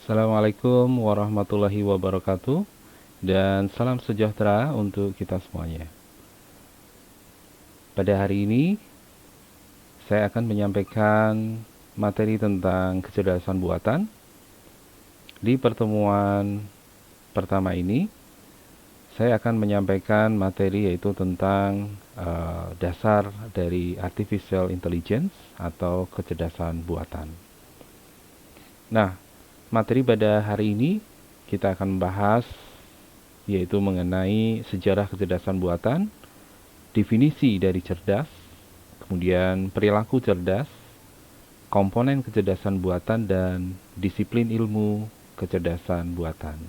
Assalamualaikum warahmatullahi wabarakatuh dan salam sejahtera untuk kita semuanya. Pada hari ini saya akan menyampaikan materi tentang kecerdasan buatan. Di pertemuan pertama ini saya akan menyampaikan materi yaitu tentang dasar dari artificial intelligence atau kecerdasan buatan. Nah, materi pada hari ini kita akan membahas yaitu mengenai sejarah kecerdasan buatan, definisi dari cerdas, kemudian perilaku cerdas, komponen kecerdasan buatan, dan disiplin ilmu kecerdasan buatan.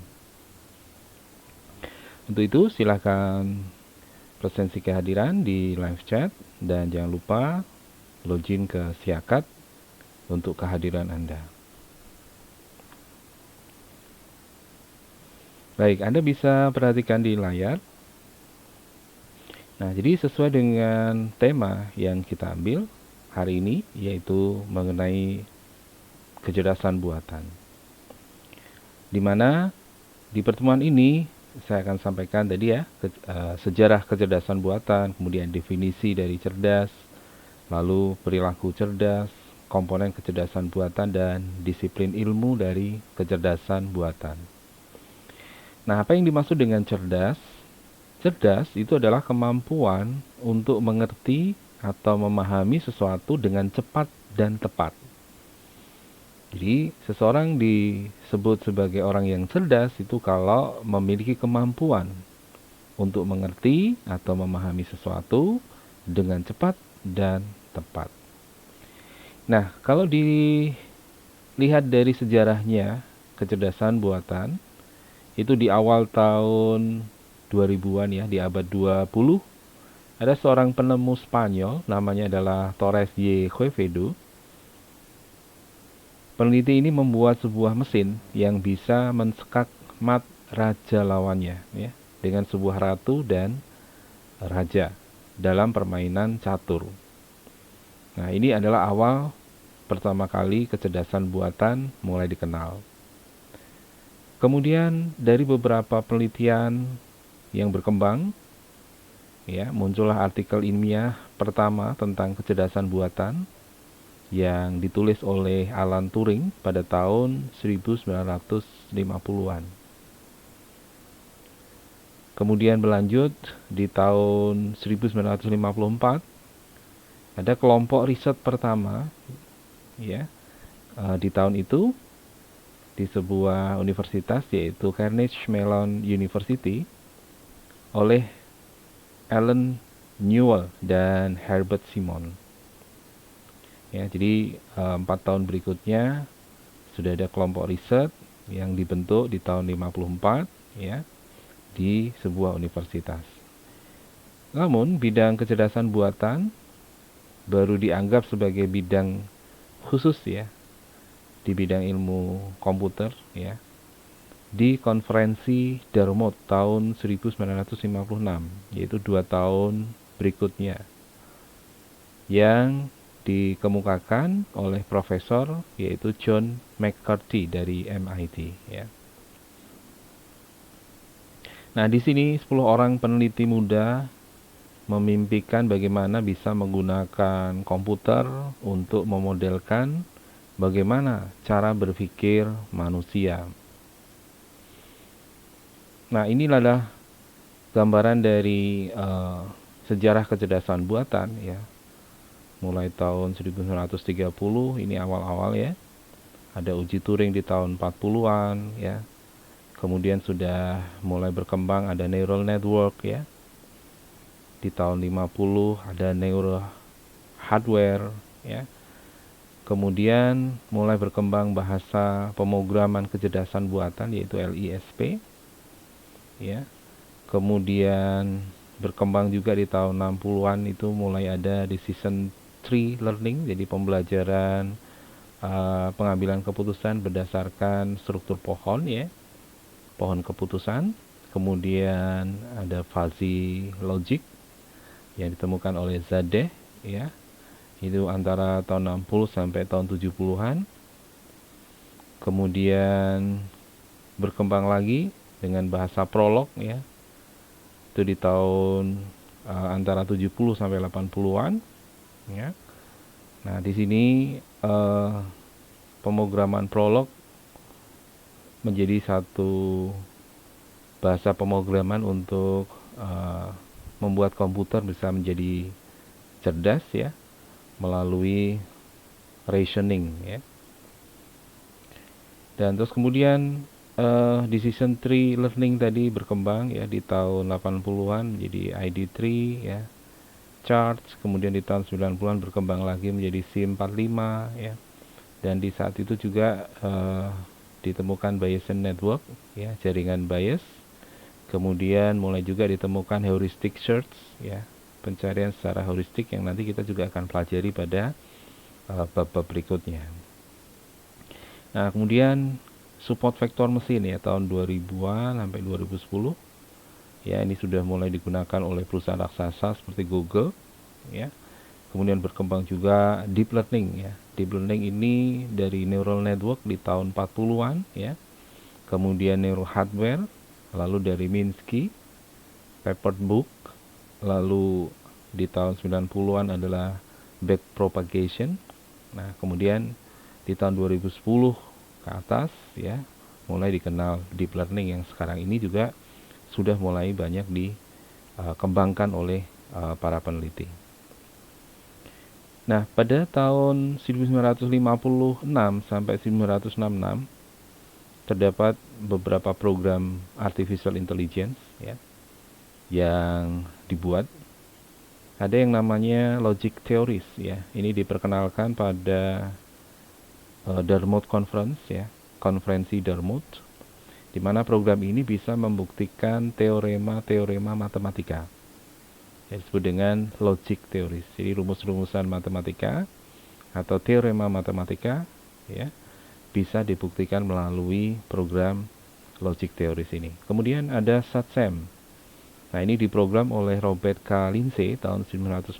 Untuk itu, silakan presensi kehadiran di live chat dan jangan lupa login ke Siakat untuk kehadiran Anda. Baik, Anda bisa perhatikan di layar. Nah, jadi sesuai dengan tema yang kita ambil hari ini, yaitu mengenai kecerdasan buatan. Di mana di pertemuan ini saya akan sampaikan tadi ya, sejarah kecerdasan buatan, kemudian definisi dari cerdas, lalu perilaku cerdas, komponen kecerdasan buatan, dan disiplin ilmu dari kecerdasan buatan. Nah, apa yang dimaksud dengan cerdas? Cerdas itu adalah kemampuan untuk mengerti atau memahami sesuatu dengan cepat dan tepat. Jadi, seseorang disebut sebagai orang yang cerdas itu kalau memiliki kemampuan untuk mengerti atau memahami sesuatu dengan cepat dan tepat. Nah, kalau dilihat dari sejarahnya, kecerdasan buatan itu di awal tahun 2000-an ya, di abad 20, ada seorang penemu Spanyol namanya adalah Torres y Quevedo. Peneliti ini membuat sebuah mesin yang bisa menskak mat raja lawannya ya, dengan sebuah ratu dan raja dalam permainan catur. Nah, ini adalah awal pertama kali kecerdasan buatan mulai dikenal. Kemudian dari beberapa penelitian yang berkembang, ya, muncullah artikel ilmiah pertama tentang kecerdasan buatan yang ditulis oleh Alan Turing pada tahun 1950-an. Kemudian berlanjut di tahun 1954 ada kelompok riset pertama ya, di tahun itu di sebuah universitas yaitu Carnegie Mellon University oleh Alan Newell dan Herbert Simon. Ya, jadi 4 tahun berikutnya sudah ada kelompok riset yang dibentuk di tahun 54 ya, di sebuah universitas. Namun bidang kecerdasan buatan baru dianggap sebagai bidang khusus ya di bidang ilmu komputer ya di konferensi Dartmouth tahun 1956, yaitu 2 tahun berikutnya, yang dikemukakan oleh profesor yaitu John McCarthy dari MIT ya. Nah, di sini 10 orang peneliti muda memimpikan bagaimana bisa menggunakan komputer untuk memodelkan bagaimana cara berpikir manusia. Nah, inilah gambaran dari sejarah kecerdasan buatan ya. Mulai tahun 1930 ini awal-awal ya. Ada uji Turing di tahun 40-an ya. Kemudian sudah mulai berkembang ada neural network ya. Di tahun 50 ada neural hardware ya. Kemudian mulai berkembang bahasa pemrograman kecerdasan buatan yaitu LISP ya. Kemudian berkembang juga di tahun 60-an itu mulai ada decision tree learning, jadi pembelajaran pengambilan keputusan berdasarkan struktur pohon ya, pohon keputusan. Kemudian ada fuzzy logic yang ditemukan oleh Zadeh ya, itu antara tahun 60 sampai tahun 70-an. kemudian berkembang lagi dengan bahasa prolog ya, itu di tahun antara 70 sampai 80-an ya. Nah, di sini pemrograman prolog menjadi satu bahasa pemrograman untuk membuat komputer bisa menjadi cerdas ya melalui reasoning ya. Dan terus kemudian decision tree learning tadi berkembang ya di tahun 80-an menjadi ID3 ya, charts, kemudian di tahun 90-an berkembang lagi menjadi SIM45 ya. Dan di saat itu juga ditemukan Bayesian network ya, jaringan Bayes. Kemudian mulai juga ditemukan heuristic search ya, pencarian secara heuristik yang nanti kita juga akan pelajari pada bab-bab berikutnya. Nah, kemudian support vektor mesin ya tahun 2000-an sampai 2010. Ya, ini sudah mulai digunakan oleh perusahaan raksasa seperti Google ya. Kemudian berkembang juga deep learning ya. Deep learning ini dari neural network di tahun 40-an ya. Kemudian neural hardware, lalu dari Minsky, Peppered Book, lalu di tahun 90-an adalah backpropagation. Nah, kemudian di tahun 2010 ke atas ya, mulai dikenal deep learning yang sekarang ini juga sudah mulai banyak dikembangkan oleh para peneliti. Nah, pada tahun 1956 sampai 1966 terdapat beberapa program artificial intelligence ya yang dibuat. Ada yang namanya logic theories ya. Ini diperkenalkan pada Dartmouth Conference ya, konferensi Dartmouth, di mana program ini bisa membuktikan teorema-teorema matematika. Yang disebut dengan logic theories. Jadi rumus-rumusan matematika atau teorema matematika ya bisa dibuktikan melalui program logic theories ini. Kemudian ada SATSEM. Nah, ini diprogram oleh Robert K. Lindsay tahun 1960,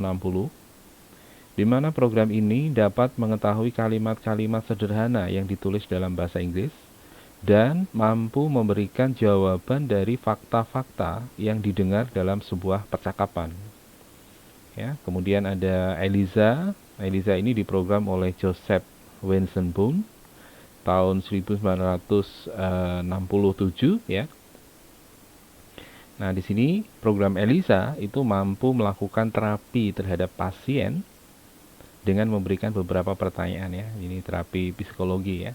di mana program ini dapat mengetahui kalimat-kalimat sederhana yang ditulis dalam bahasa Inggris dan mampu memberikan jawaban dari fakta-fakta yang didengar dalam sebuah percakapan. Ya, kemudian ada ELIZA. ELIZA ini diprogram oleh Joseph Wensenbund tahun 1967 ya. Nah, di sini program ELIZA itu mampu melakukan terapi terhadap pasien dengan memberikan beberapa pertanyaan ya. Ini terapi psikologi ya.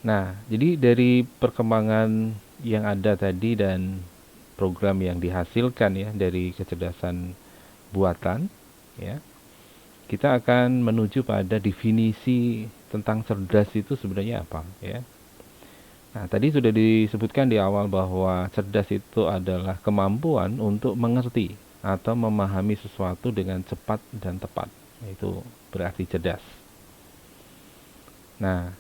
Nah, jadi dari perkembangan yang ada tadi dan program yang dihasilkan ya dari kecerdasan buatan ya, kita akan menuju pada definisi tentang cerdas itu sebenarnya apa ya. Nah, tadi sudah disebutkan di awal bahwa cerdas itu adalah kemampuan untuk mengerti atau memahami sesuatu dengan cepat dan tepat. Itu berarti cerdas. Nah,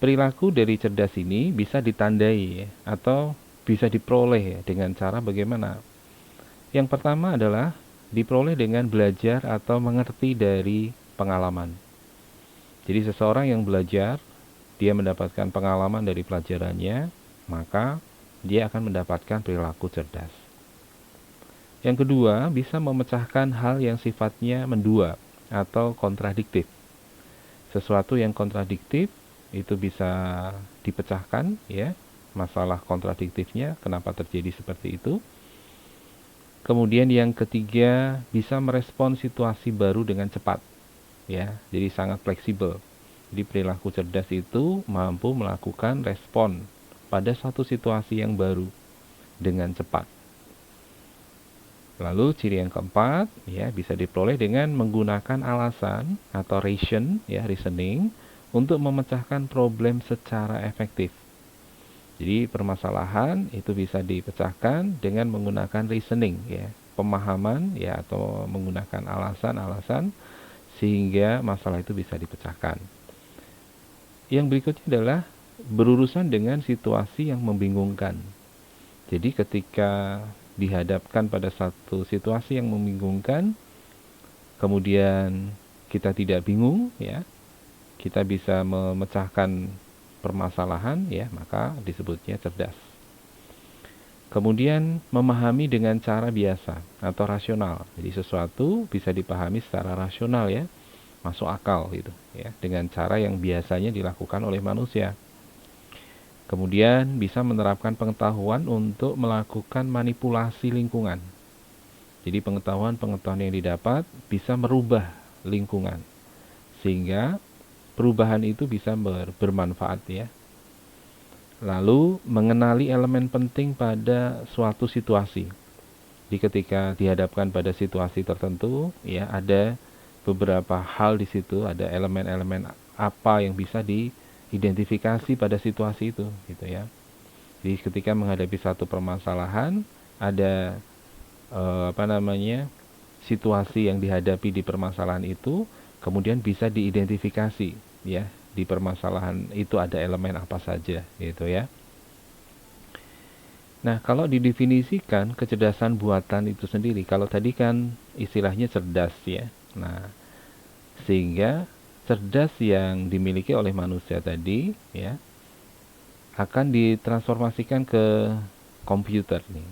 perilaku dari cerdas ini bisa ditandai atau bisa diperoleh dengan cara bagaimana? Yang pertama adalah diperoleh dengan belajar atau mengerti dari pengalaman. Jadi seseorang yang belajar, dia mendapatkan pengalaman dari pelajarannya, maka dia akan mendapatkan perilaku cerdas. Yang kedua, bisa memecahkan hal yang sifatnya mendua atau kontradiktif. Sesuatu yang kontradiktif itu bisa dipecahkan ya, masalah kontradiktifnya kenapa terjadi seperti itu. Kemudian yang ketiga, bisa merespon situasi baru dengan cepat ya, jadi sangat fleksibel. Jadi perilaku cerdas itu mampu melakukan respon pada satu situasi yang baru dengan cepat. Lalu ciri yang keempat ya bisa diperoleh dengan menggunakan alasan atau reasoning untuk memecahkan problem secara efektif. Jadi permasalahan itu bisa dipecahkan dengan menggunakan reasoning ya, pemahaman ya atau menggunakan alasan-alasan sehingga masalah itu bisa dipecahkan. Yang berikutnya adalah berurusan dengan situasi yang membingungkan. Jadi ketika dihadapkan pada satu situasi yang membingungkan, kemudian kita tidak bingung ya, kita bisa memecahkan permasalahan, ya, maka disebutnya cerdas. Kemudian memahami dengan cara biasa atau rasional. Jadi sesuatu bisa dipahami secara rasional, ya, masuk akal gitu, ya, dengan cara yang biasanya dilakukan oleh manusia. Kemudian bisa menerapkan pengetahuan untuk melakukan manipulasi lingkungan. Jadi pengetahuan-pengetahuan yang didapat bisa merubah lingkungan, sehingga perubahan itu bisa bermanfaat, ya. Lalu mengenali elemen penting pada suatu situasi. Jadi ketika dihadapkan pada situasi tertentu, ya, ada beberapa hal di situ, ada elemen-elemen apa yang bisa diidentifikasi pada situasi itu, gitu ya. Jadi ketika menghadapi satu permasalahan, ada situasi yang dihadapi di permasalahan itu, kemudian bisa diidentifikasi, ya, di permasalahan itu ada elemen apa saja, gitu ya. Nah, kalau didefinisikan kecerdasan buatan itu sendiri, kalau tadi kan istilahnya cerdas, ya. Nah, sehingga cerdas yang dimiliki oleh manusia tadi, ya, akan ditransformasikan ke komputer nih.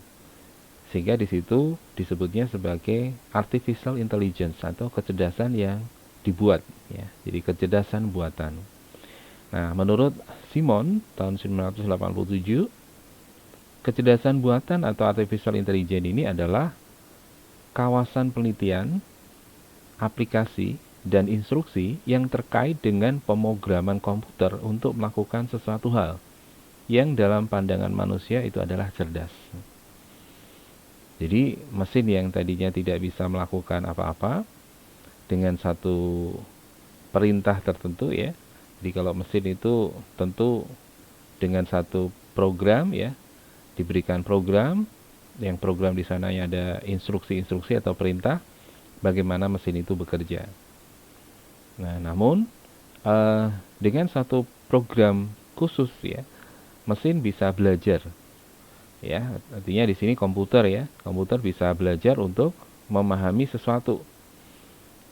Sehingga di situ disebutnya sebagai artificial intelligence atau kecerdasan yang dibuat, ya. Jadi kecerdasan buatan. Nah, menurut Simon tahun 1987, kecerdasan buatan atau artificial intelligence ini adalah kawasan penelitian, aplikasi, dan instruksi yang terkait dengan pemrograman komputer untuk melakukan sesuatu hal yang dalam pandangan manusia itu adalah cerdas. Jadi mesin yang tadinya tidak bisa melakukan apa-apa dengan satu perintah tertentu, ya. Jadi kalau mesin itu tentu dengan satu program, ya, diberikan program, yang program di sana ada instruksi-instruksi atau perintah bagaimana mesin itu bekerja. Nah, namun dengan satu program khusus, ya, mesin bisa belajar, ya. Artinya di sini komputer, ya, komputer bisa belajar untuk memahami sesuatu,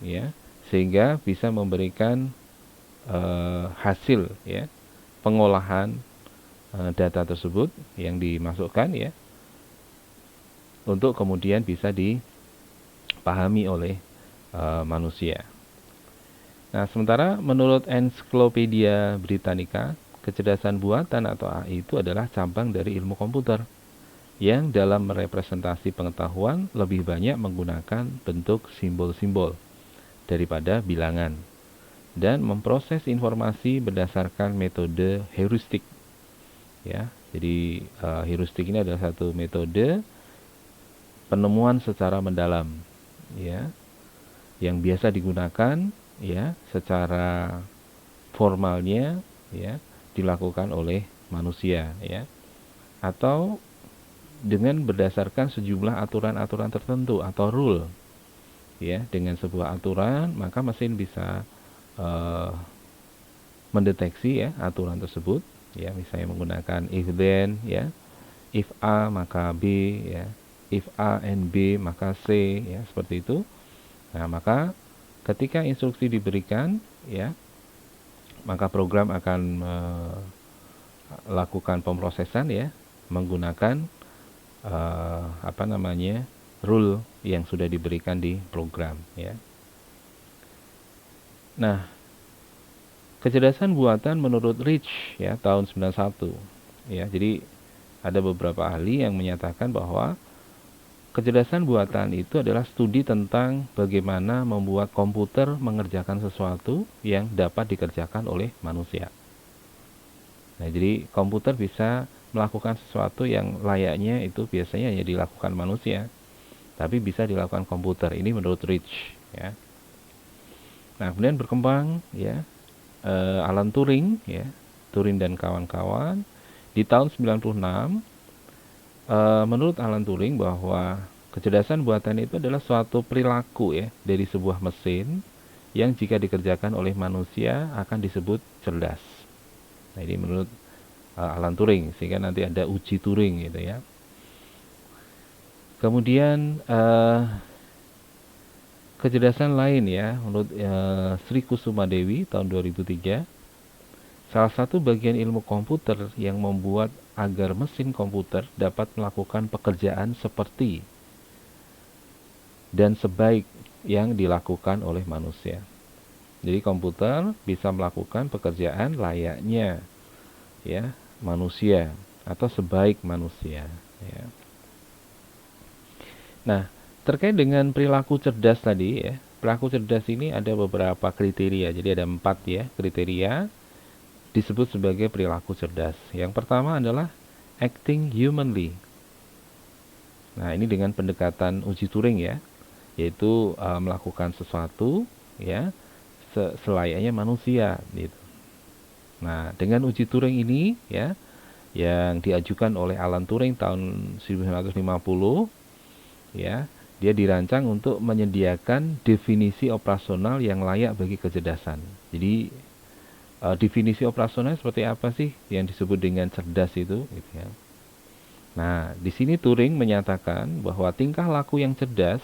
ya, sehingga bisa memberikan hasil, ya, pengolahan data tersebut yang dimasukkan, ya, untuk kemudian bisa dipahami oleh manusia. Nah, sementara menurut Encyclopedia Britannica, kecerdasan buatan atau AI itu adalah cabang dari ilmu komputer yang dalam merepresentasi pengetahuan lebih banyak menggunakan bentuk simbol-simbol daripada bilangan dan memproses informasi berdasarkan metode heuristik, ya. Jadi heuristik ini adalah satu metode penemuan secara mendalam, ya, yang biasa digunakan, ya, secara formalnya, ya, dilakukan oleh manusia, ya, atau dengan berdasarkan sejumlah aturan-aturan tertentu atau rule, ya. Dengan sebuah aturan maka mesin bisa mendeteksi, ya, aturan tersebut, ya, misalnya menggunakan if then, ya, if A maka B, ya, if A and B maka C, ya, seperti itu. Nah, maka ketika instruksi diberikan, ya, maka program akan melakukan pemrosesan, ya, menggunakan rule yang sudah diberikan di program, ya. Nah, kecerdasan buatan menurut Rich, ya, tahun 91, ya. Jadi ada beberapa ahli yang menyatakan bahwa kecerdasan buatan itu adalah studi tentang bagaimana membuat komputer mengerjakan sesuatu yang dapat dikerjakan oleh manusia. Nah, jadi komputer bisa melakukan sesuatu yang layaknya itu biasanya hanya dilakukan manusia, tapi bisa dilakukan komputer. Ini menurut Rich, ya. Nah, kemudian berkembang, ya, Alan Turing, ya, Turing dan kawan-kawan di tahun 96. Menurut Alan Turing bahwa kecerdasan buatan itu adalah suatu perilaku, ya, dari sebuah mesin yang jika dikerjakan oleh manusia akan disebut cerdas. Nah, ini menurut Alan Turing, sehingga nanti ada uji Turing, gitu ya. Kemudian kecerdasan lain ya, menurut Sri Kusuma Dewi tahun 2003, salah satu bagian ilmu komputer yang membuat agar mesin komputer dapat melakukan pekerjaan seperti dan sebaik yang dilakukan oleh manusia. Jadi komputer bisa melakukan pekerjaan layaknya ya manusia atau sebaik manusia ya. Nah, terkait dengan perilaku cerdas tadi ya, perilaku cerdas ini ada beberapa kriteria. Jadi ada 4 ya kriteria disebut sebagai perilaku cerdas. Yang pertama adalah acting humanly. Nah, ini dengan pendekatan uji Turing ya, yaitu melakukan sesuatu ya selayaknya manusia gitu. Nah, dengan uji Turing ini ya yang diajukan oleh Alan Turing tahun 1950 ya, dia dirancang untuk menyediakan definisi operasional yang layak bagi kecerdasan. Jadi definisi operasional seperti apa sih yang disebut dengan cerdas itu gitu ya. Nah, di sini Turing menyatakan bahwa tingkah laku yang cerdas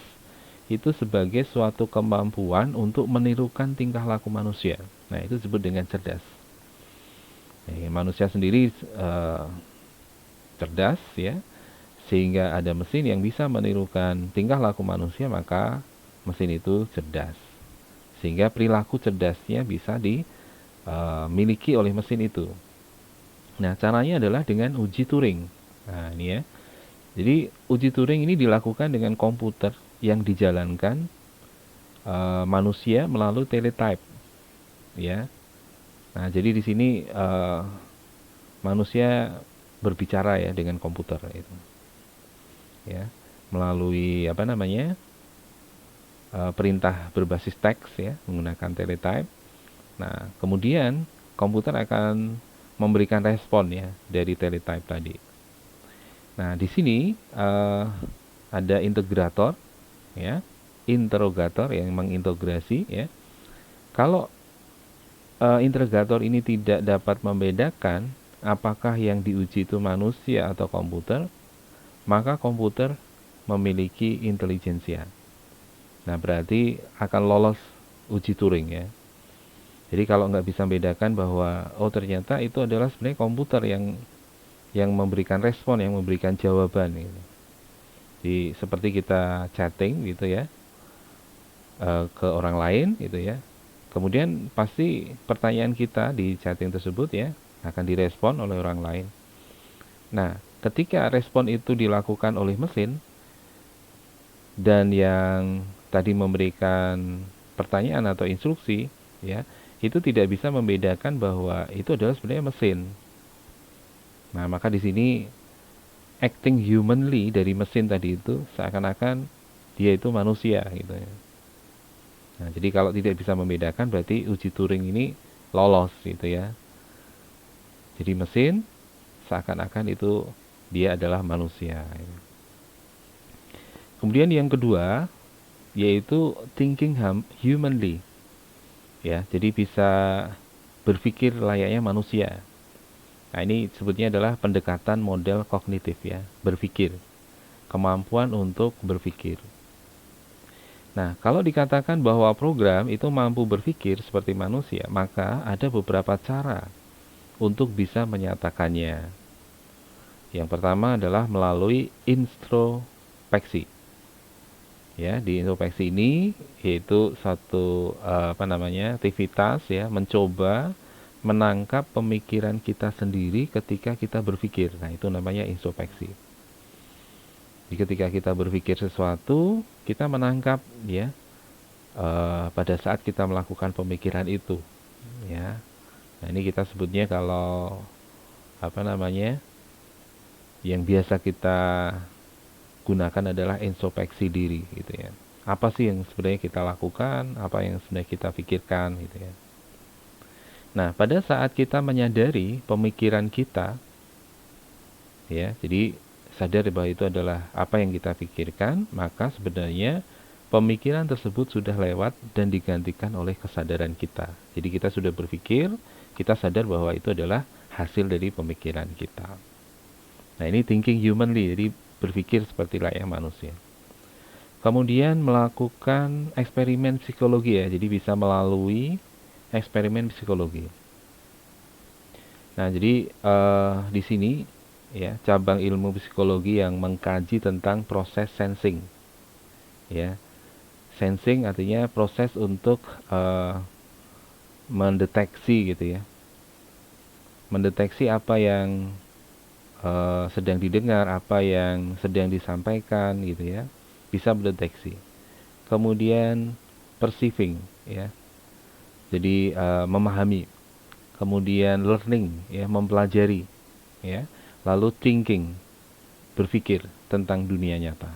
itu sebagai suatu kemampuan untuk menirukan tingkah laku manusia. Nah, itu disebut dengan cerdas. Manusia sendiri cerdas ya, sehingga ada mesin yang bisa menirukan tingkah laku manusia, maka mesin itu cerdas. Sehingga perilaku cerdasnya bisa dimiliki oleh mesin itu. Nah, caranya adalah dengan uji Turing. Nah, ini ya. Jadi, uji Turing ini dilakukan dengan komputer yang dijalankan manusia melalui teletype, ya. Nah, jadi di sini manusia berbicara ya dengan komputer itu, ya, melalui apa namanya perintah berbasis teks ya, menggunakan teletype. Nah, kemudian komputer akan memberikan respon ya dari teletype tadi. Nah, di sini ada integrator ya, interrogator yang mengintegrasi ya. Kalau integrator ini tidak dapat membedakan apakah yang diuji itu manusia atau komputer, maka komputer memiliki intelijensia. Nah, berarti akan lolos uji Turing ya. Jadi kalau nggak bisa membedakan bahwa ternyata itu adalah sebenarnya komputer yang memberikan respon, yang memberikan jawaban gitu. Jadi seperti kita chatting gitu ya ke orang lain gitu ya. Kemudian pasti pertanyaan kita di chatting tersebut ya akan direspon oleh orang lain. Nah, ketika respon itu dilakukan oleh mesin dan yang tadi memberikan pertanyaan atau instruksi ya, itu tidak bisa membedakan bahwa itu adalah sebenarnya mesin. Nah, maka di sini acting humanly dari mesin tadi itu seakan-akan dia itu manusia gitu ya. Nah, jadi kalau tidak bisa membedakan berarti uji Turing ini lolos gitu ya. Jadi mesin seakan-akan itu dia adalah manusia. Kemudian yang kedua yaitu thinking humanly. Ya, jadi bisa berpikir layaknya manusia. Nah, ini sebutnya adalah pendekatan model kognitif ya, berpikir. Kemampuan untuk berpikir. Nah, kalau dikatakan bahwa program itu mampu berpikir seperti manusia, maka ada beberapa cara untuk bisa menyatakannya. Yang pertama adalah melalui introspeksi. Ya, di introspeksi ini yaitu satu aktivitas ya, mencoba menangkap pemikiran kita sendiri ketika kita berpikir. Nah, itu namanya introspeksi. Jadi ketika kita berpikir sesuatu, kita menangkap ya pada saat kita melakukan pemikiran itu, ya. Nah, ini kita sebutnya kalau yang biasa kita gunakan adalah introspeksi diri, gitu ya. Apa sih yang sebenarnya kita lakukan, apa yang sebenarnya kita pikirkan, gitu ya. Nah, pada saat kita menyadari pemikiran kita, ya, jadi sadar bahwa itu adalah apa yang kita pikirkan, maka sebenarnya pemikiran tersebut sudah lewat dan digantikan oleh kesadaran kita. Jadi kita sudah berpikir, kita sadar bahwa itu adalah hasil dari pemikiran kita. Nah, ini thinking humanly, jadi berpikir seperti layaknya manusia. Kemudian melakukan eksperimen psikologi ya, jadi bisa melalui eksperimen psikologi. Nah, jadi di sini ya cabang ilmu psikologi yang mengkaji tentang proses sensing. Ya, sensing artinya proses untuk mendeteksi gitu ya, mendeteksi apa yang sedang didengar, apa yang sedang disampaikan gitu ya, bisa mendeteksi. Kemudian perceiving ya, jadi memahami. Kemudian learning ya, mempelajari ya. Lalu thinking, berpikir tentang dunia nyata.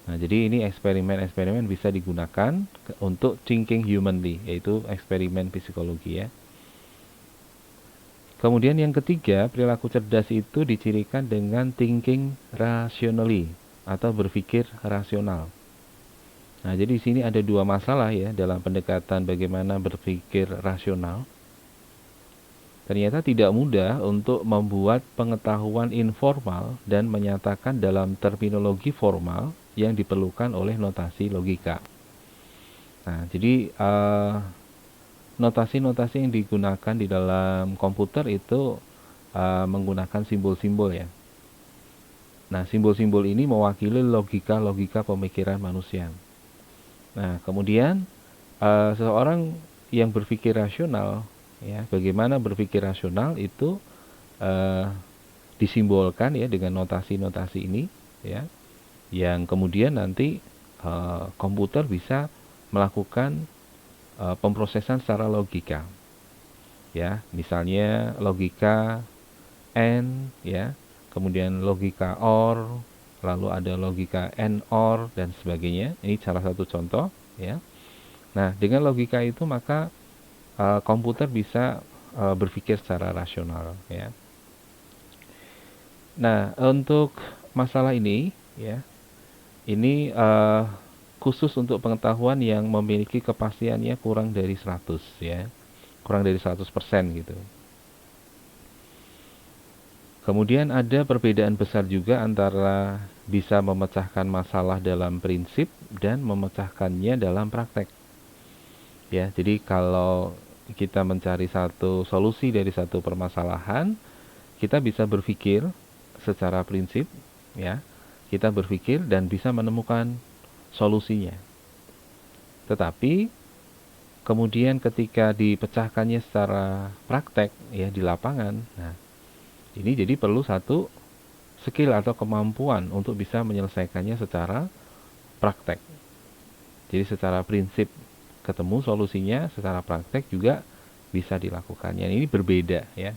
Nah, jadi ini eksperimen-eksperimen bisa digunakan untuk thinking humanly, yaitu eksperimen psikologi ya. Kemudian yang ketiga, perilaku cerdas itu dicirikan dengan thinking rationally atau berpikir rasional. Nah, jadi di sini ada dua masalah ya dalam pendekatan bagaimana berpikir rasional. Ternyata tidak mudah untuk membuat pengetahuan informal dan menyatakan dalam terminologi formal yang diperlukan oleh notasi logika. Nah, jadi notasi-notasi yang digunakan di dalam komputer itu menggunakan simbol-simbol ya. Nah, simbol-simbol ini mewakili logika-logika pemikiran manusia. Nah, kemudian seseorang yang berpikir rasional, ya, bagaimana berpikir rasional itu disimbolkan ya dengan notasi-notasi ini, ya, yang kemudian nanti komputer bisa melakukan pemrosesan secara logika, ya, misalnya logika AND, ya, kemudian logika OR, lalu ada logika AND/OR dan sebagainya. Ini salah satu contoh, ya. Nah, dengan logika itu maka komputer bisa berpikir secara rasional ya. Nah, untuk masalah ini ya, ini khusus untuk pengetahuan yang memiliki kepastiannya kurang dari 100 ya. Kurang dari 100% gitu. Kemudian ada perbedaan besar juga antara bisa memecahkan masalah dalam prinsip dan memecahkannya dalam praktek. Ya, jadi kalau kita mencari satu solusi dari satu permasalahan, kita bisa berpikir secara prinsip, ya. Kita berpikir dan bisa menemukan solusinya. Tetapi kemudian ketika dipecahkannya secara praktek, ya, di lapangan, nah, ini jadi perlu satu skill atau kemampuan untuk bisa menyelesaikannya secara praktek. Jadi secara prinsip ketemu solusinya, secara praktek juga bisa dilakukannya. Ini berbeda ya.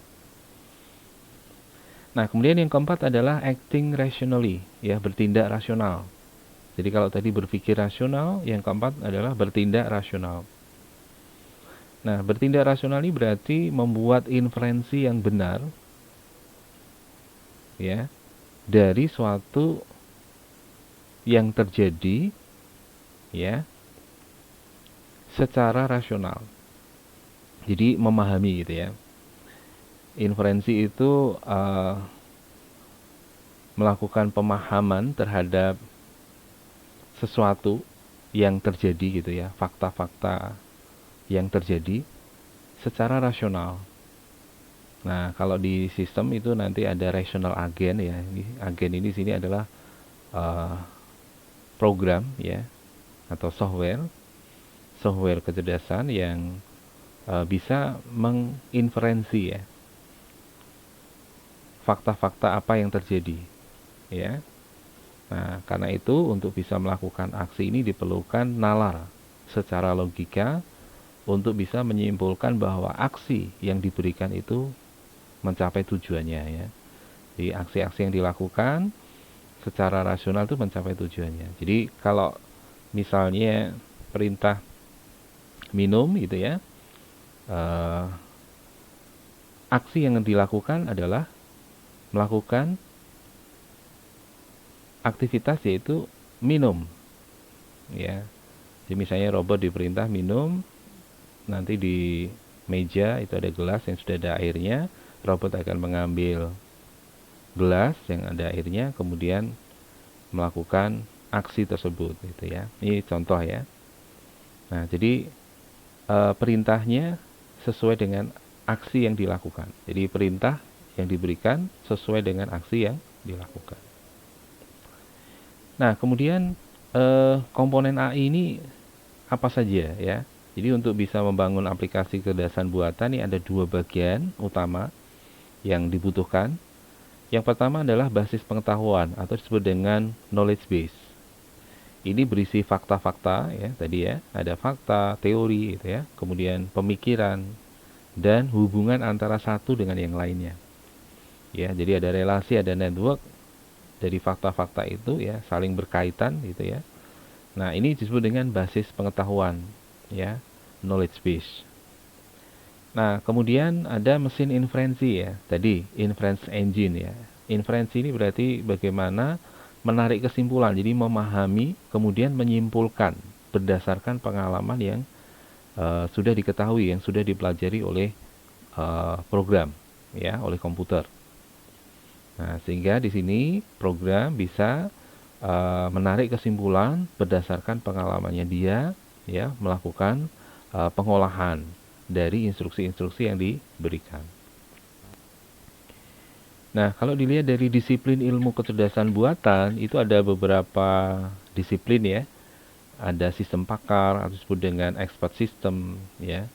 Nah, kemudian yang keempat adalah acting rationally, ya, bertindak rasional. Jadi kalau tadi berpikir rasional, yang keempat adalah bertindak rasional. Nah, bertindak rasional ini berarti membuat inferensi yang benar, ya, dari suatu yang terjadi, ya, secara rasional. Jadi memahami gitu ya. Inferensi itu melakukan pemahaman terhadap sesuatu yang terjadi gitu ya, fakta-fakta yang terjadi secara rasional. Nah, kalau di sistem itu nanti ada rational agent ya. Agen ini sini adalah program ya atau software kecerdasan yang bisa menginferensi ya fakta-fakta apa yang terjadi ya. Nah, karena itu untuk bisa melakukan aksi ini diperlukan nalar secara logika untuk bisa menyimpulkan bahwa aksi yang diberikan itu mencapai tujuannya ya. Jadi aksi-aksi yang dilakukan secara rasional itu mencapai tujuannya. Jadi kalau misalnya perintah minum gitu ya, aksi yang dilakukan adalah melakukan aktivitas yaitu minum ya. Jadi misalnya robot diperintah minum, nanti di meja itu ada gelas yang sudah ada airnya, robot akan mengambil gelas yang ada airnya kemudian melakukan aksi tersebut gitu ya. Ini contoh ya. Nah, jadi perintahnya sesuai dengan aksi yang dilakukan. Jadi perintah yang diberikan sesuai dengan aksi yang dilakukan. Nah, kemudian komponen AI ini apa saja ya? Jadi untuk bisa membangun aplikasi kecerdasan buatan ini ada dua bagian utama yang dibutuhkan. Yang pertama adalah basis pengetahuan atau disebut dengan knowledge base. Ini berisi fakta-fakta ya, tadi ya, ada fakta, teori gitu ya, kemudian pemikiran dan hubungan antara satu dengan yang lainnya. Ya, jadi ada relasi, ada network dari fakta-fakta itu ya, saling berkaitan gitu ya. Nah, ini disebut dengan basis pengetahuan ya, knowledge base. Nah, kemudian ada mesin inferensi ya, tadi inference engine ya. Inferensi ini berarti bagaimana menarik kesimpulan, jadi memahami kemudian menyimpulkan berdasarkan pengalaman yang sudah diketahui, yang sudah dipelajari oleh program ya, oleh komputer. Nah, sehingga di sini program bisa menarik kesimpulan berdasarkan pengalamannya dia ya, melakukan pengolahan dari instruksi-instruksi yang diberikan. Nah, kalau dilihat dari disiplin ilmu kecerdasan buatan, itu ada beberapa disiplin ya. Ada sistem pakar atau disebut dengan expert system ya.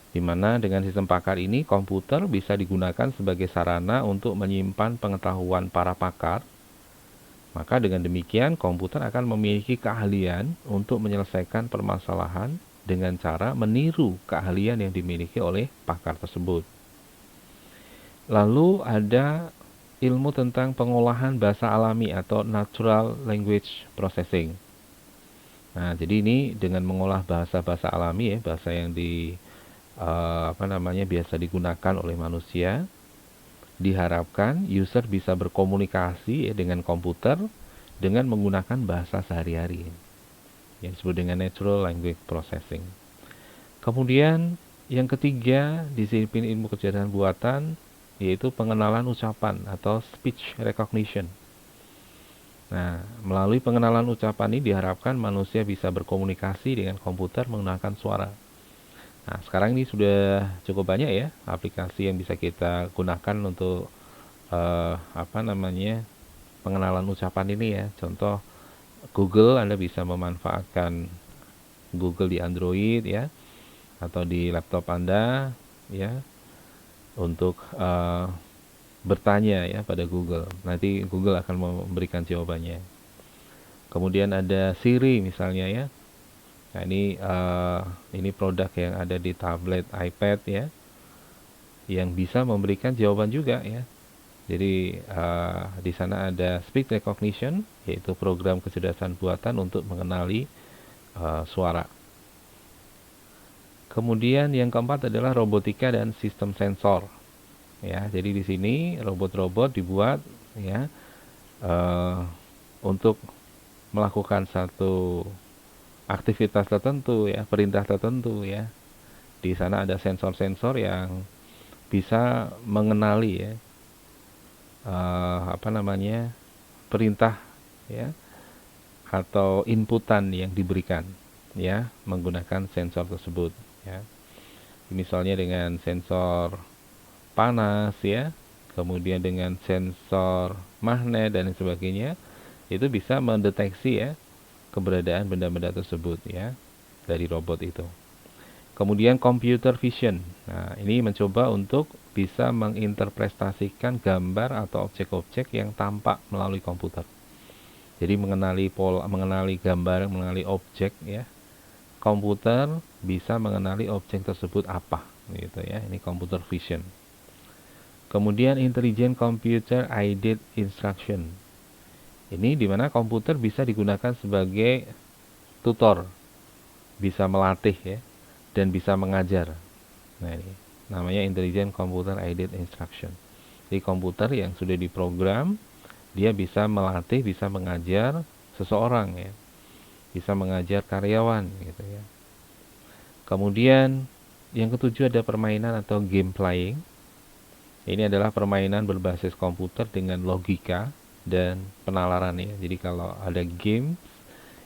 Di mana dengan sistem pakar ini komputer bisa digunakan sebagai sarana untuk menyimpan pengetahuan para pakar. Maka dengan demikian komputer akan memiliki keahlian untuk menyelesaikan permasalahan dengan cara meniru keahlian yang dimiliki oleh pakar tersebut. Lalu ada ilmu tentang pengolahan bahasa alami atau natural language processing. Nah, jadi ini dengan mengolah bahasa-bahasa alami ya, bahasa yang biasa digunakan oleh manusia, diharapkan user bisa berkomunikasi ya, dengan komputer dengan menggunakan bahasa sehari-hari yang disebut dengan natural language processing. Kemudian yang ketiga, disiplin ilmu kecerdasan buatan yaitu pengenalan ucapan atau speech recognition. Nah, melalui pengenalan ucapan ini diharapkan manusia bisa berkomunikasi dengan komputer menggunakan suara. Nah, sekarang ini sudah cukup banyak ya aplikasi yang bisa kita gunakan untuk pengenalan ucapan ini ya. Contoh Google, Anda bisa memanfaatkan Google di Android ya, atau di laptop Anda ya, untuk bertanya ya pada Google. Nanti Google akan memberikan jawabannya. Kemudian ada Siri misalnya ya. Nah, ini produk yang ada di tablet, iPad ya, yang bisa memberikan jawaban juga ya. Jadi di sana ada speech recognition, yaitu program kecerdasan buatan untuk mengenali suara. Kemudian yang keempat adalah robotika dan sistem sensor. Ya, jadi di sini robot-robot dibuat ya untuk melakukan satu aktivitas tertentu ya, perintah tertentu ya. Di sana ada sensor-sensor yang bisa mengenali ya perintah ya atau inputan yang diberikan ya menggunakan sensor tersebut ya. Misalnya dengan sensor panas ya, kemudian dengan sensor magnet dan sebagainya, itu bisa mendeteksi ya keberadaan benda-benda tersebut ya dari robot itu. Kemudian computer vision. Nah, ini mencoba untuk bisa menginterpretasikan gambar atau objek-objek yang tampak melalui komputer. Jadi mengenali pola, mengenali gambar, mengenali objek ya. Komputer bisa mengenali objek tersebut apa gitu ya. Ini computer vision. Kemudian intelligent computer aided instruction. Ini dimana komputer bisa digunakan sebagai tutor, bisa melatih ya, dan bisa mengajar. Nah, ini namanya intelligent computer aided instruction. Jadi komputer yang sudah diprogram, dia bisa melatih, bisa mengajar seseorang ya, bisa mengajar karyawan gitu ya. Kemudian yang ketujuh ada permainan atau game playing. Ini adalah permainan berbasis komputer dengan logika dan penalaran ya. Jadi kalau ada game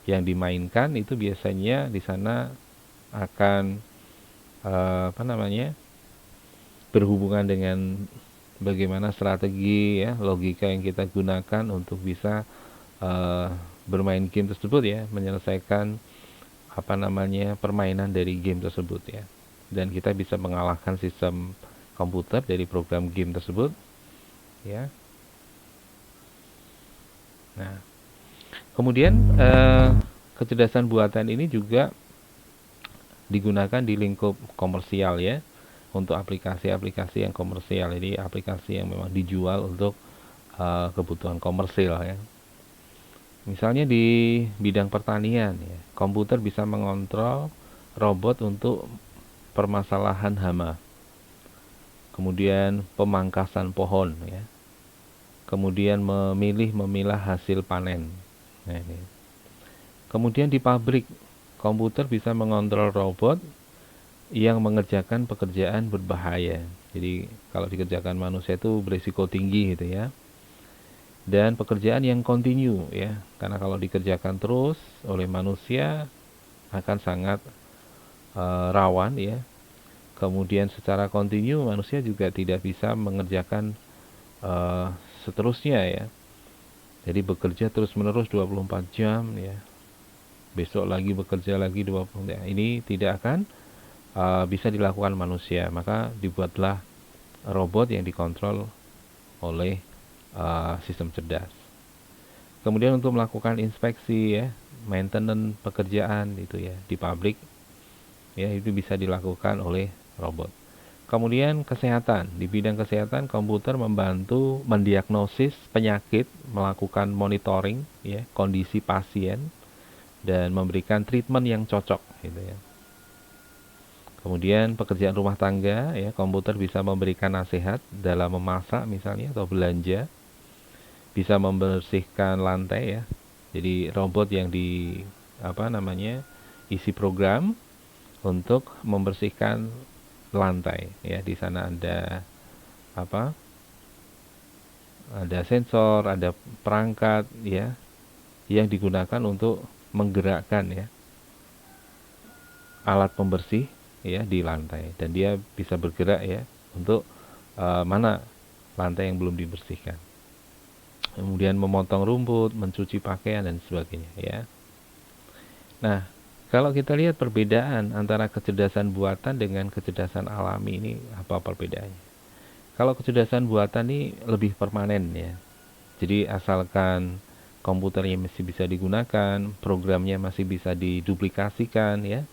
yang dimainkan itu biasanya di sana akan berhubungan dengan bagaimana strategi ya, logika yang kita gunakan untuk bisa eh, bermain game tersebut ya, menyelesaikan permainan dari game tersebut ya. Dan kita bisa mengalahkan sistem komputer dari program game tersebut ya. Nah, kemudian kecerdasan buatan ini juga digunakan di lingkup komersial ya, untuk aplikasi-aplikasi yang komersial. Jadi aplikasi yang memang dijual untuk kebutuhan komersil ya. Misalnya di bidang pertanian ya, komputer bisa mengontrol robot untuk permasalahan hama, kemudian pemangkasan pohon ya, kemudian memilah hasil panen. Nah, ini. Kemudian di pabrik, komputer bisa mengontrol robot yang mengerjakan pekerjaan berbahaya. Jadi kalau dikerjakan manusia itu berisiko tinggi gitu ya. Dan pekerjaan yang kontinu ya, karena kalau dikerjakan terus oleh manusia akan sangat rawan ya. Kemudian secara kontinu manusia juga tidak bisa mengerjakan seterusnya ya. Jadi bekerja terus-menerus 24 jam ya. Besok lagi bekerja lagi 20 jam. Ini tidak akan bisa dilakukan manusia. Maka dibuatlah robot yang dikontrol oleh sistem cerdas. Kemudian untuk melakukan inspeksi ya, maintenance pekerjaan itu ya di pabrik ya, itu bisa dilakukan oleh robot. Kemudian kesehatan, di bidang kesehatan komputer membantu mendiagnosis penyakit, melakukan monitoring ya kondisi pasien dan memberikan treatment yang cocok gitu ya. Kemudian pekerjaan rumah tangga ya, komputer bisa memberikan nasihat dalam memasak misalnya atau belanja, bisa membersihkan lantai ya. Jadi robot yang isi program untuk membersihkan lantai ya. Di sana ada apa? Ada sensor, ada perangkat ya yang digunakan untuk menggerakkan ya alat pembersih ya di lantai, dan dia bisa bergerak ya untuk mana lantai yang belum dibersihkan. Kemudian memotong rumput, mencuci pakaian dan sebagainya ya. Nah, kalau kita lihat perbedaan antara kecerdasan buatan dengan kecerdasan alami ini, apa perbedaannya? Kalau kecerdasan buatan ini lebih permanen ya. Jadi asalkan komputernya masih bisa digunakan, programnya masih bisa diduplikasikan ya,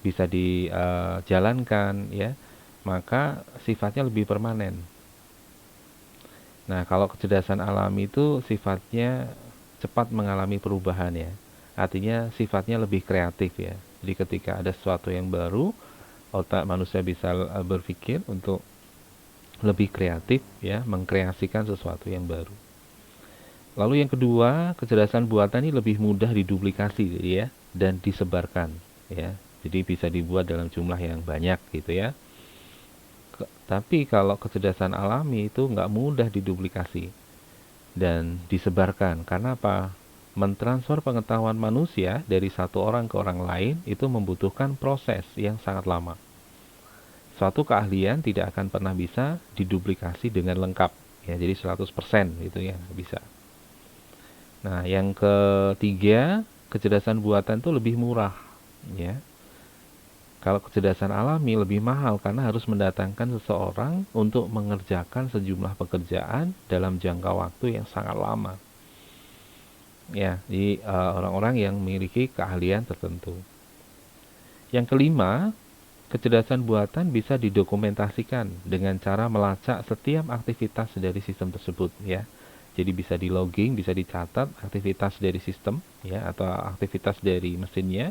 bisa dijalankan ya, maka sifatnya lebih permanen. Nah, kalau kecerdasan alami itu sifatnya cepat mengalami perubahan ya. Artinya sifatnya lebih kreatif ya. Jadi ketika ada sesuatu yang baru, otak manusia bisa berpikir untuk lebih kreatif ya, mengkreasikan sesuatu yang baru. Lalu yang kedua, kecerdasan buatan ini lebih mudah diduplikasi ya dan disebarkan ya. Jadi bisa dibuat dalam jumlah yang banyak gitu ya. Tapi kalau kecerdasan alami itu nggak mudah diduplikasi dan disebarkan. Karena apa? Mentransfer pengetahuan manusia dari satu orang ke orang lain itu membutuhkan proses yang sangat lama. Suatu keahlian tidak akan pernah bisa diduplikasi dengan lengkap. Ya, jadi 100% gitu ya, bisa. Nah, yang ketiga, kecerdasan buatan itu lebih murah. Ya, kalau kecerdasan alami lebih mahal karena harus mendatangkan seseorang untuk mengerjakan sejumlah pekerjaan dalam jangka waktu yang sangat lama. Ya, di orang-orang yang memiliki keahlian tertentu. Yang kelima, kecerdasan buatan bisa didokumentasikan dengan cara melacak setiap aktivitas dari sistem tersebut ya. Jadi bisa di logging, bisa dicatat aktivitas dari sistem ya atau aktivitas dari mesinnya.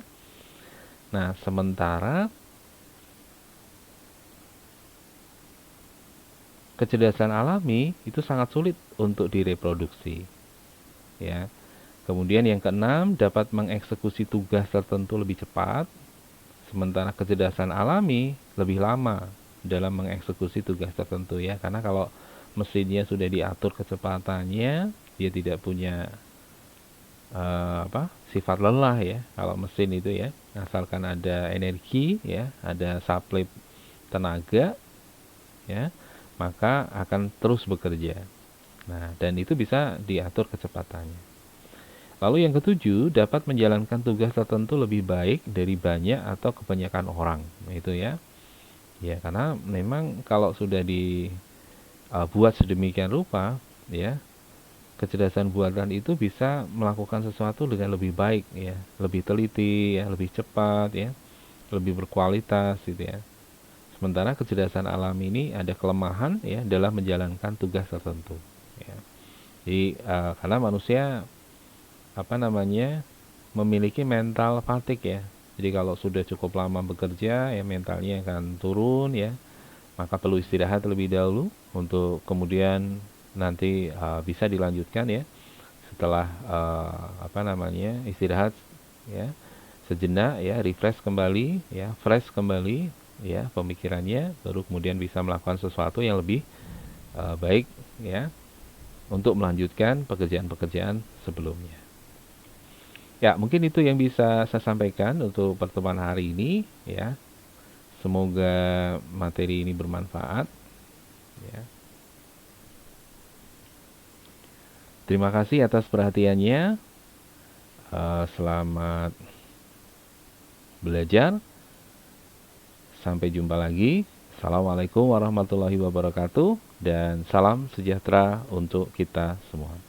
Nah, sementara kecerdasan alami itu sangat sulit untuk direproduksi. Ya. Kemudian yang keenam, dapat mengeksekusi tugas tertentu lebih cepat, sementara kecerdasan alami lebih lama dalam mengeksekusi tugas tertentu ya. Karena kalau mesinnya sudah diatur kecepatannya, dia tidak punya sifat lelah ya. Kalau mesin itu ya, asalkan ada energi ya, ada suplai tenaga ya, maka akan terus bekerja. Nah, dan itu bisa diatur kecepatannya. Lalu yang ketujuh, dapat menjalankan tugas tertentu lebih baik dari banyak atau kebanyakan orang. Nah, itu ya. Ya, karena memang kalau sudah dibuat sedemikian rupa, ya, kecerdasan buatan itu bisa melakukan sesuatu dengan lebih baik ya, lebih teliti ya, lebih cepat ya, lebih berkualitas gitu ya. Sementara kecerdasan alam ini ada kelemahan ya dalam menjalankan tugas tertentu ya. Jadi karena manusia memiliki mental fatigue ya. Jadi kalau sudah cukup lama bekerja ya mentalnya akan turun ya. Maka perlu istirahat terlebih dahulu untuk kemudian nanti bisa dilanjutkan ya setelah istirahat ya sejenak ya, refresh kembali ya, fresh kembali ya pemikirannya, baru kemudian bisa melakukan sesuatu yang lebih baik ya untuk melanjutkan pekerjaan-pekerjaan sebelumnya. Ya, mungkin itu yang bisa saya sampaikan untuk pertemuan hari ini ya. Semoga materi ini bermanfaat ya. Terima kasih atas perhatiannya. Selamat belajar. Sampai jumpa lagi. Assalamualaikum warahmatullahi wabarakatuh dan salam sejahtera untuk kita semua.